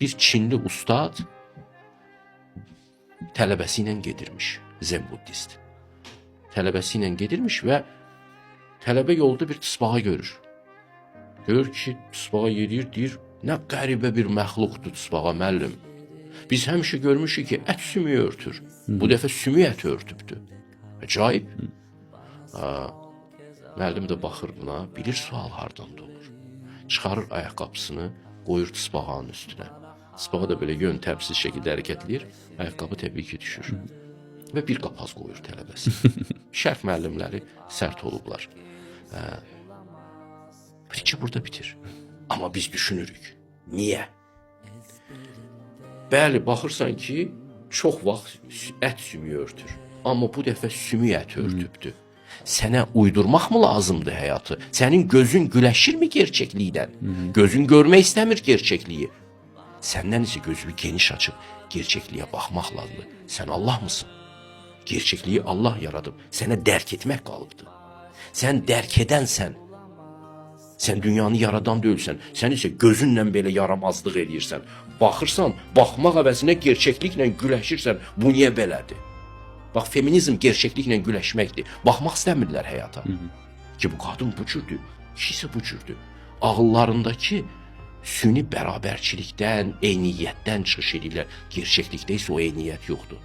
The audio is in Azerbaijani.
Bir Çinli ustad tələbəsi ilə gedirmiş, Zen Buddhist. Tələbəsi ilə gedirmiş və tələbə yolda bir tısbağa görür. Görür ki, tısbağa yeriyir, deyir, nə qəribə bir məxluqdur tısbağa müəllim. Biz həmişə görmüşük ki, ət sümüyü örtür. Bu dəfə sümük əti örtübdür. Acayip. Müəllim də baxır buna, bilir sual hardan doğur. Çıxarır ayaqqabısını, qoyur tısbağanın üstünə. Tısbağa da belə yön təbsiz şəkildə hərəkətləyir, ayaqqabı təbii ki düşür. Və bir qapaz qoyur tələbəsi. Şərq müəllimləri sərt olublar. Prikçə burada bitir. Amma biz düşünürük. Niyə? Bəli, baxırsan ki, çox vaxt ət sümüyü örtür. Amma bu dəfə sümük əti örtübdür. Sənə uydurmaq mı lazımdır həyatı? Sənin gözün güləşirmi gerçəklikdən? Gözün görmək istəmir gerçəkliyi. Səndən isə gözünü geniş açıb gerçəkliyə baxmaq lazımdır. Sən Allah mısın? Gerçəkliyi Allah yaradıb. Sənə dərk etmək qalıbdır. Sən dərk edənsən. Sən dünyanı yaradan deyilsən. Sən isə gözünlə belə yaramazlıq eləyirsən. Baxırsan, baxmaq əvəzinə gerçəkliklə güləşirsən. Bu niyə belədir? Bax, feminizm gerçəkliklə güləşməkdir. Baxmaq istəmirlər həyata. Ki, bu qadın bu cürdür, kişi isə bu cürdür. Ağıllarındakı süni bərabərçilikdən, eyniyyətdən çıxış edirlər. Gerçəklikdə isə o eyniyyət yoxdur.